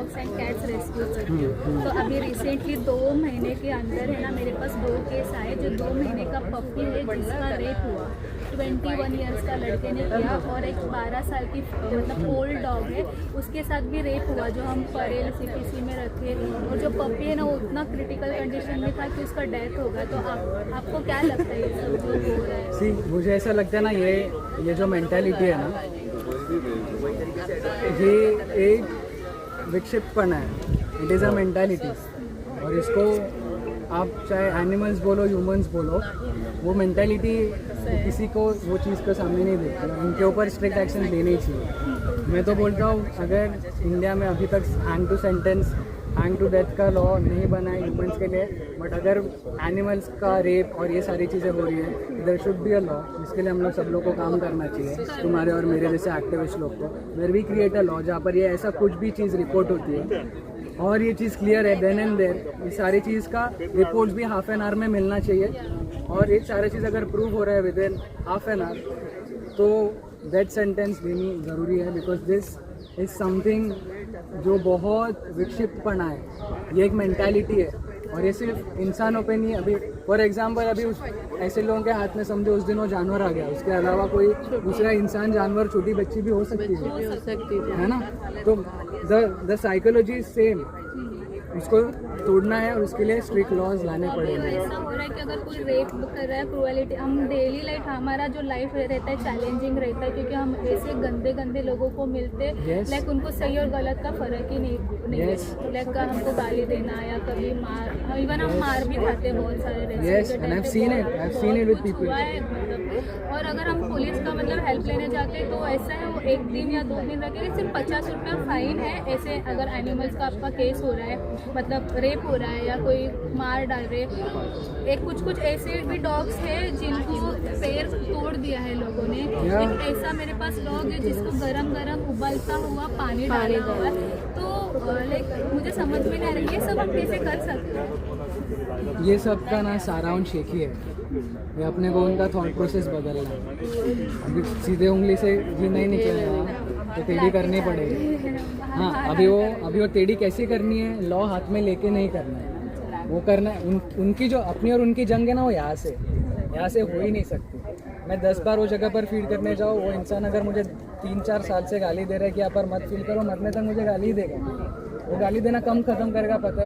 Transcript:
Dogs and cats rescue करती हूँ। तो अभी रिसेंटली 2 महीने के अंदर है ना मेरे पास 2 केस आए, जो 2 महीने का पप्पी है जिसका रेप हुआ, 21 ईयर्स का लड़के ने किया, और एक 12 साल की मतलब ओल्ड डॉग है उसके साथ भी रेप हुआ, जो हम परेल CPC में रखे। और जो पप्पी है ना वो उतना क्रिटिकल कंडीशन में था कि उसका डेथ हो गया। तो आपको क्या लगता है ये सब जो हो रहा है? सी मुझे ऐसा लगता है ना, ये जो मेंटालिटी है ना, ये एक विक्षिप्तपन है। इट इज़ अ मेंटालिटी, और इसको आप चाहे एनिमल्स बोलो ह्यूमंस बोलो, वो मेंटालिटी किसी को वो चीज़ को सामने नहीं देती। उनके ऊपर स्ट्रिक्ट एक्शन लेने ही चाहिए। मैं तो बोलता हूँ अगर इंडिया में अभी तक हैंग टू डेथ का लॉ नहीं बना है ह्यूमंस के लिए, बट अगर एनिमल्स का रेप और ये सारी चीज़ें हो रही हैं, there should be a law. इसके लिए हम लोग सब लोग को काम करना चाहिए, तुम्हारे और मेरे जैसे एक्टिविस्ट लोग को। There we create a law जहाँ पर ये ऐसा कुछ भी चीज़ रिपोर्ट होती है और ये चीज़ क्लियर है देन एंड देयर, ये सारी चीज़ का रिपोर्ट्स भी हाफ एन आवर में मिलना चाहिए। और ये सारी चीज़ अगर प्रूव हो रहा है with in half an hour, तो डेथ सेंटेंस देनी ज़रूरी है, बिकॉज दिस इज़ समथिंग जो बहुत विक्षिप्तपना है। ये एक मेंटालिटी है, और ये सिर्फ इंसानों पे नहीं है। अभी फॉर एग्जांपल अभी ऐसे लोगों के हाथ में समझो उस दिन वो जानवर आ गया, उसके अलावा कोई दूसरा इंसान, जानवर, छोटी बच्ची भी हो सकती है ना। तो द साइकोलॉजी इज सेम, उसको तोड़ना है और उसके लिए स्ट्रिक्ट लॉज लाने पड़ेंगे। ऐसा हो रहा है कि अगर कोई रेप कर रहा है, क्रूएलिटी, हम डेली लाइफ, हमारा जो लाइफ रहता है चैलेंजिंग रहता है, क्योंकि हम ऐसे गंदे गंदे लोगों को मिलते लाइक उनको सही और गलत का फर्क ही नहीं है। लाइक हमको गाली देना या कभी मार, इवन हम मार भी खाते हैं बहुत सारे और अगर हम पुलिस का मतलब हेल्प लेने जाते हैं तो ऐसा है वो 1 दिन या 2 दिन रखेगा, सिर्फ 50 रुपया फाइन है। ऐसे अगर एनिमल्स का आपका केस हो रहा है, मतलब रेप हो रहा है या कोई मार डाल रहे, एक कुछ ऐसे भी डॉग्स है जिनको पैर तोड़ दिया है लोगों ने। एक ऐसा मेरे पास डॉग है जिसको गरम गरम उबलता हुआ पानी डाला हुआ है। तो लाइक मुझे समझ में नहीं आ रहा ये सब हम कैसे कर सकते हैं। ये सब का ना सारांश एक ही है, ये अपने को उनका थॉट प्रोसेस बदलना है। अभी सीधे उंगली से भी नहीं निकलेगा तो टेढ़ी करनी पड़ेगी। हाँ, अभी वो टेढ़ी कैसे करनी है, लॉ हाथ में लेके नहीं करना है, वो करना है उनकी जो अपनी और उनकी जंग है ना, वो यहाँ से हो ही नहीं सकती। मैं 10 बार वो जगह पर फीड करने जाऊँ, वो इंसान अगर मुझे 3-4 साल से गाली दे रहा है कि यहाँ पर मत फील करो, मरने तक मुझे गाली ही देगा। वो गाली देना कम ख़त्म करेगा, पता है।